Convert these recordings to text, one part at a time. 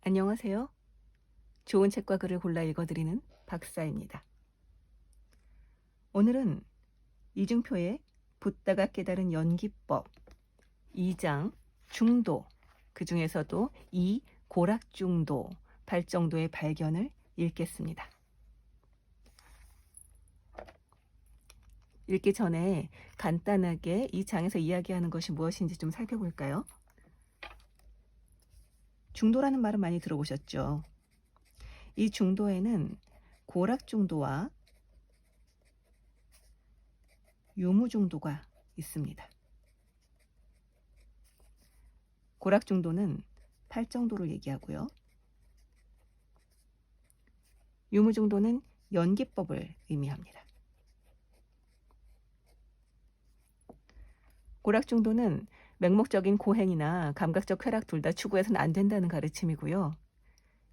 안녕하세요. 좋은 책과 글을 골라 읽어드리는 박사입니다. 오늘은 이중표의 붙다가 깨달은 연기법 2장 중도, 그 중에서도 이 고락중도, 발정도의 발견을 읽겠습니다. 읽기 전에 간단하게 이 장에서 이야기하는 것이 무엇인지 좀 살펴볼까요? 중도라는 말은 많이 들어보셨죠? 이 중도에는 고락중도와 유무중도가 있습니다. 고락중도는 팔정도를 얘기하고요. 유무중도는 연기법을 의미합니다. 고락중도는 맹목적인 고행이나 감각적 쾌락 둘 다 추구해서는 안 된다는 가르침이고요.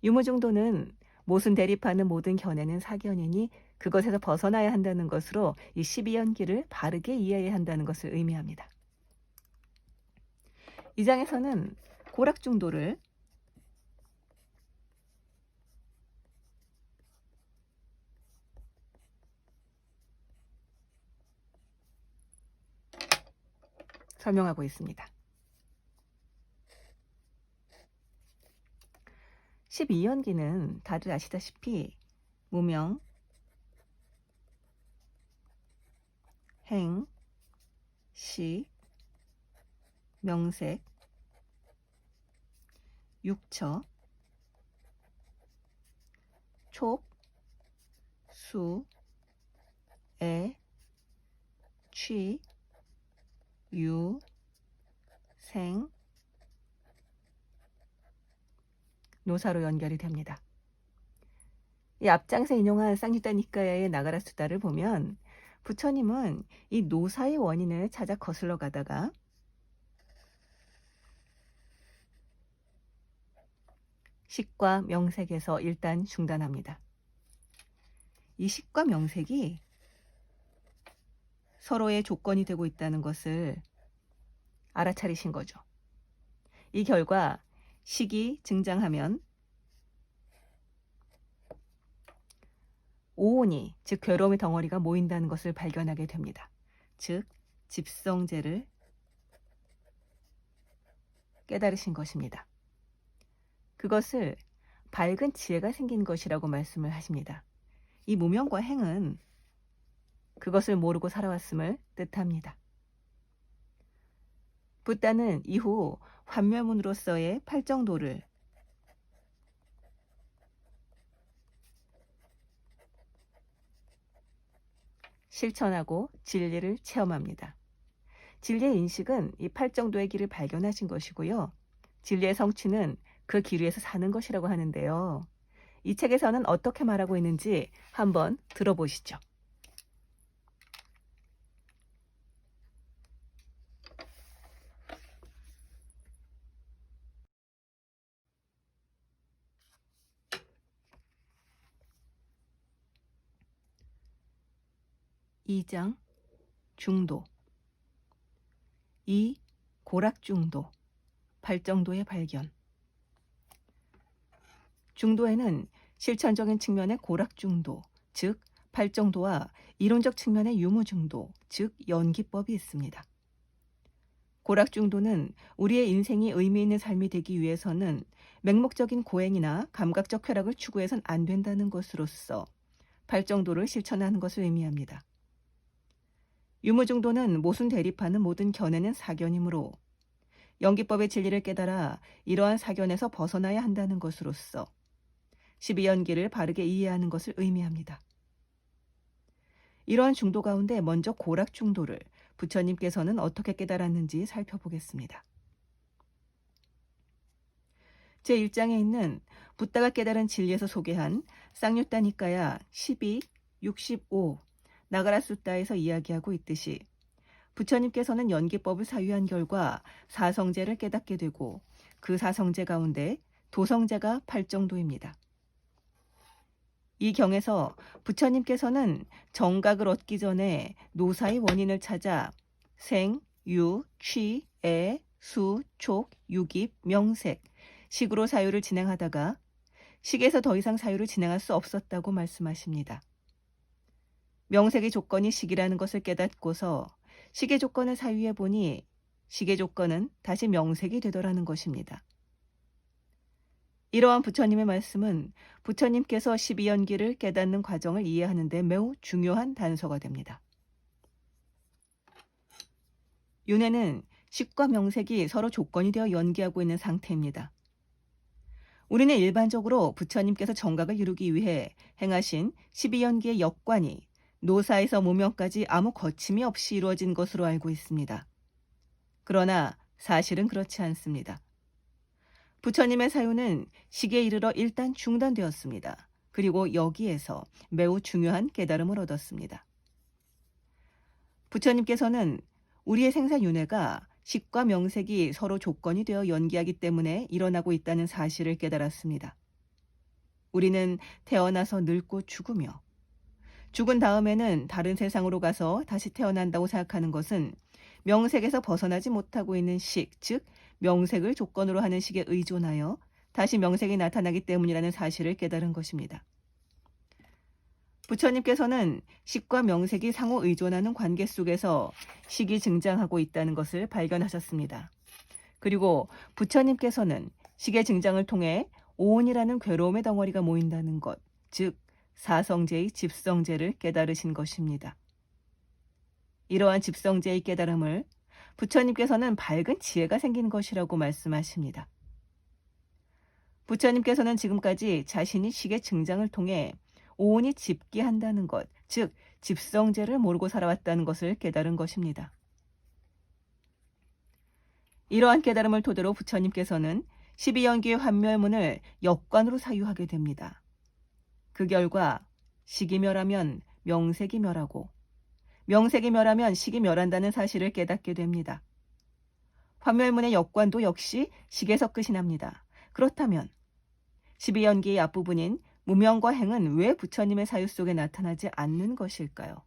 유무중도는 모순 대립하는 모든 견해는 사견이니 그것에서 벗어나야 한다는 것으로 이 12연기를 바르게 이해해야 한다는 것을 의미합니다. 이 장에서는 고락중도를 설명하고 있습니다. 12연기는 다들 아시다시피 무명, 행, 시, 명색, 육처, 촉, 수, 애, 취, 유, 생, 노사로 연결이 됩니다. 이 앞장에서 인용한 쌍유다 니까야의 나가라 수다를 보면 부처님은 이 노사의 원인을 찾아 거슬러 가다가 식과 명색에서 일단 중단합니다. 이 식과 명색이 서로의 조건이 되고 있다는 것을 알아차리신 거죠. 이 결과 식이 증장하면 오온이, 즉 괴로움의 덩어리가 모인다는 것을 발견하게 됩니다. 즉 집성제를 깨달으신 것입니다. 그것을 밝은 지혜가 생긴 것이라고 말씀을 하십니다. 이 무명과 행은 그것을 모르고 살아왔음을 뜻합니다. 붓다는 이후 환멸문으로서의 팔정도를 실천하고 진리를 체험합니다. 진리의 인식은 이 팔정도의 길을 발견하신 것이고요. 진리의 성취는 그 길 위에서 사는 것이라고 하는데요. 이 책에서는 어떻게 말하고 있는지 한번 들어보시죠. 이 장 중도, 이 고락중도, 발정도의 발견. 중도에는 실천적인 측면의 고락중도, 즉 발정도와 이론적 측면의 유무중도, 즉 연기법이 있습니다. 고락중도는 우리의 인생이 의미 있는 삶이 되기 위해서는 맹목적인 고행이나 감각적 쾌락을 추구해서는 안 된다는 것으로서 발정도를 실천하는 것을 의미합니다. 유무중도는 모순 대립하는 모든 견해는 사견이므로 연기법의 진리를 깨달아 이러한 사견에서 벗어나야 한다는 것으로서 12연기를 바르게 이해하는 것을 의미합니다. 이러한 중도 가운데 먼저 고락중도를 부처님께서는 어떻게 깨달았는지 살펴보겠습니다. 제1장에 있는 붓다가 깨달은 진리에서 소개한 쌍유다 니까야 12, 65 나가라 수다에서 이야기하고 있듯이 부처님께서는 연기법을 사유한 결과 사성제를 깨닫게 되고 그 사성제 가운데 도성제가 팔정도입니다. 이 경에서 부처님께서는 정각을 얻기 전에 노사의 원인을 찾아 생, 유, 취, 애, 수, 촉, 유깁, 명색 식으로 사유를 진행하다가 식에서 더 이상 사유를 진행할 수 없었다고 말씀하십니다. 명색의 조건이 식이라는 것을 깨닫고서 식의 조건을 사유해 보니 식의 조건은 다시 명색이 되더라는 것입니다. 이러한 부처님의 말씀은 부처님께서 12연기를 깨닫는 과정을 이해하는 데 매우 중요한 단서가 됩니다. 윤회는 식과 명색이 서로 조건이 되어 연기하고 있는 상태입니다. 우리는 일반적으로 부처님께서 정각을 이루기 위해 행하신 12연기의 역관이 노사에서 무명까지 아무 거침이 없이 이루어진 것으로 알고 있습니다. 그러나 사실은 그렇지 않습니다. 부처님의 사유는 식에 이르러 일단 중단되었습니다. 그리고 여기에서 매우 중요한 깨달음을 얻었습니다. 부처님께서는 우리의 생사윤회가 식과 명색이 서로 조건이 되어 연기하기 때문에 일어나고 있다는 사실을 깨달았습니다. 우리는 태어나서 늙고 죽으며 죽은 다음에는 다른 세상으로 가서 다시 태어난다고 생각하는 것은 명색에서 벗어나지 못하고 있는 식, 즉 명색을 조건으로 하는 식에 의존하여 다시 명색이 나타나기 때문이라는 사실을 깨달은 것입니다. 부처님께서는 식과 명색이 상호 의존하는 관계 속에서 식이 증장하고 있다는 것을 발견하셨습니다. 그리고 부처님께서는 식의 증장을 통해 오온이라는 괴로움의 덩어리가 모인다는 것, 즉 사성제의 집성제를 깨달으신 것입니다. 이러한 집성제의 깨달음을 부처님께서는 밝은 지혜가 생긴 것이라고 말씀하십니다. 부처님께서는 지금까지 자신이 식의 증장을 통해 오온이 집기한다는 것, 즉 집성제를 모르고 살아왔다는 것을 깨달은 것입니다. 이러한 깨달음을 토대로 부처님께서는 12연기의 환멸문을 역관으로 사유하게 됩니다. 그 결과 식이 멸하면 명색이 멸하고 명색이 멸하면 식이 멸한다는 사실을 깨닫게 됩니다. 환멸문의 역관도 역시 식에서 끝이 납니다. 그렇다면 12연기의 앞부분인 무명과 행은 왜 부처님의 사유 속에 나타나지 않는 것일까요?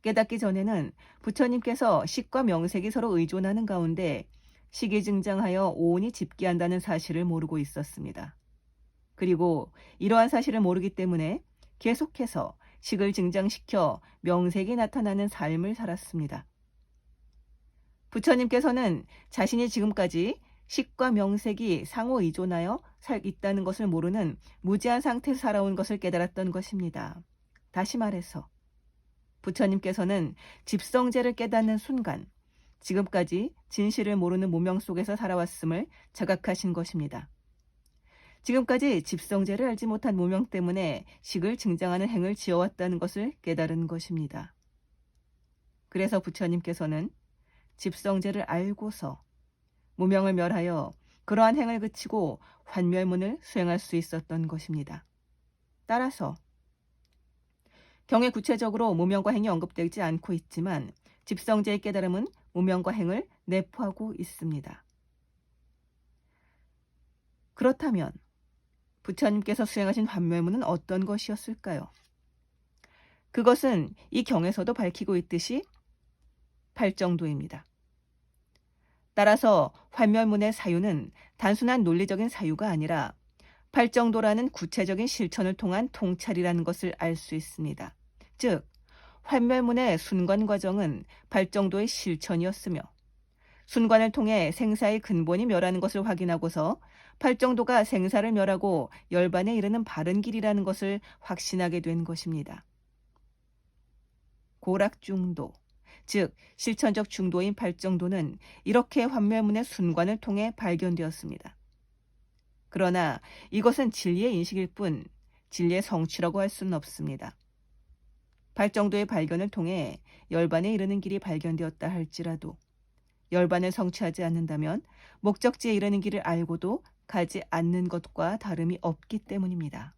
깨닫기 전에는 부처님께서 식과 명색이 서로 의존하는 가운데 식이 증장하여 오온이 집기한다는 사실을 모르고 있었습니다. 그리고 이러한 사실을 모르기 때문에 계속해서 식을 증장시켜 명색이 나타나는 삶을 살았습니다. 부처님께서는 자신이 지금까지 식과 명색이 상호 의존하여 있다는 것을 모르는 무지한 상태에서 살아온 것을 깨달았던 것입니다. 다시 말해서 부처님께서는 집성제를 깨닫는 순간 지금까지 진실을 모르는 무명 속에서 살아왔음을 자각하신 것입니다. 지금까지 집성제를 알지 못한 무명 때문에 식을 증장하는 행을 지어왔다는 것을 깨달은 것입니다. 그래서 부처님께서는 집성제를 알고서 무명을 멸하여 그러한 행을 그치고 환멸문을 수행할 수 있었던 것입니다. 따라서 경에 구체적으로 무명과 행이 언급되지 않고 있지만 집성제의 깨달음은 무명과 행을 내포하고 있습니다. 그렇다면 부처님께서 수행하신 환멸문은 어떤 것이었을까요? 그것은 이 경에서도 밝히고 있듯이 팔정도입니다. 따라서 환멸문의 사유는 단순한 논리적인 사유가 아니라 팔정도라는 구체적인 실천을 통한 통찰이라는 것을 알 수 있습니다. 즉, 환멸문의 순관 과정은 팔정도의 실천이었으며 순관을 통해 생사의 근본이 멸하는 것을 확인하고서 팔정도가 생사를 멸하고 열반에 이르는 바른 길이라는 것을 확신하게 된 것입니다. 고락중도, 즉 실천적 중도인 팔정도는 이렇게 환멸문의 순관을 통해 발견되었습니다. 그러나 이것은 진리의 인식일 뿐 진리의 성취라고 할 수는 없습니다. 팔정도의 발견을 통해 열반에 이르는 길이 발견되었다 할지라도 열반을 성취하지 않는다면 목적지에 이르는 길을 알고도 가지 않는 것과 다름이 없기 때문입니다.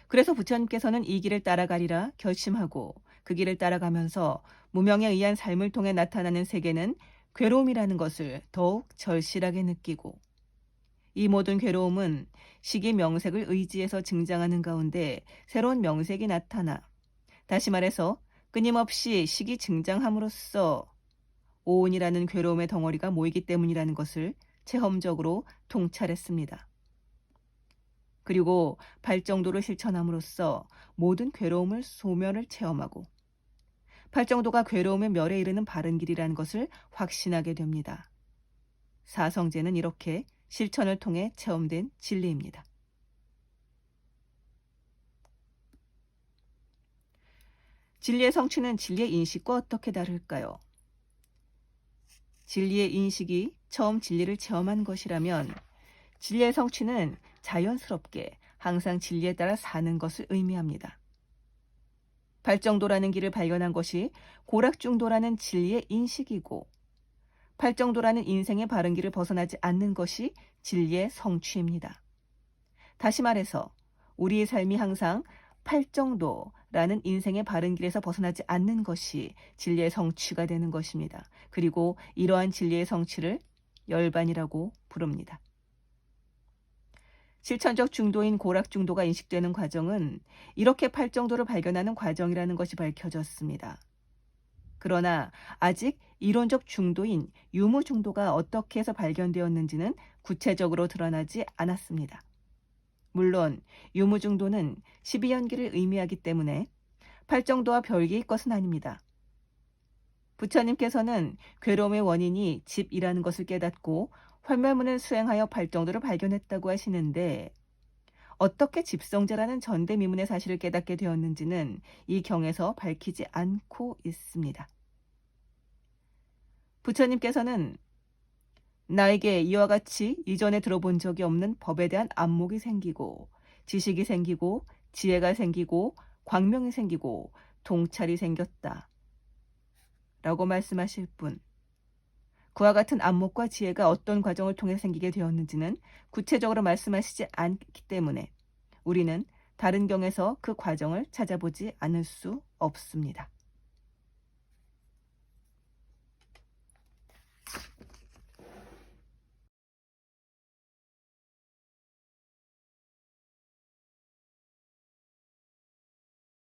그래서 부처님께서는 이 길을 따라가리라 결심하고 그 길을 따라가면서 무명에 의한 삶을 통해 나타나는 세계는 괴로움이라는 것을 더욱 절실하게 느끼고 이 모든 괴로움은 식이 명색을 의지해서 증장하는 가운데 새로운 명색이 나타나 다시 말해서 끊임없이 식이 증장함으로써 오온이라는 괴로움의 덩어리가 모이기 때문이라는 것을 체험적으로 통찰했습니다. 그리고 발정도를 실천함으로써 모든 괴로움을 소멸을 체험하고 발정도가 괴로움의 멸에 이르는 바른 길이라는 것을 확신하게 됩니다. 사성제는 이렇게 실천을 통해 체험된 진리입니다. 진리의 성취는 진리의 인식과 어떻게 다를까요? 진리의 인식이 처음 진리를 체험한 것이라면 진리의 성취는 자연스럽게 항상 진리에 따라 사는 것을 의미합니다. 발정도라는 길을 발견한 것이 고락중도라는 진리의 인식이고 발정도라는 인생의 바른 길을 벗어나지 않는 것이 진리의 성취입니다. 다시 말해서 우리의 삶이 항상 팔정도라는 인생의 바른 길에서 벗어나지 않는 것이 진리의 성취가 되는 것입니다. 그리고 이러한 진리의 성취를 열반이라고 부릅니다. 실천적 중도인 고락중도가 인식되는 과정은 이렇게 팔정도를 발견하는 과정이라는 것이 밝혀졌습니다. 그러나 아직 이론적 중도인 유무중도가 어떻게 해서 발견되었는지는 구체적으로 드러나지 않았습니다. 물론 유무중도는 12연기를 의미하기 때문에 팔정도와 별개의 것은 아닙니다. 부처님께서는 괴로움의 원인이 집이라는 것을 깨닫고 활멸문을 수행하여 발정도를 발견했다고 하시는데 어떻게 집성제라는 전대미문의 사실을 깨닫게 되었는지는 이 경에서 밝히지 않고 있습니다. 부처님께서는 나에게 이와 같이 이전에 들어본 적이 없는 법에 대한 안목이 생기고 지식이 생기고 지혜가 생기고 광명이 생기고 통찰이 생겼다 라고 말씀하실 뿐 그와 같은 안목과 지혜가 어떤 과정을 통해 생기게 되었는지는 구체적으로 말씀하시지 않기 때문에 우리는 다른 경에서 그 과정을 찾아보지 않을 수 없습니다.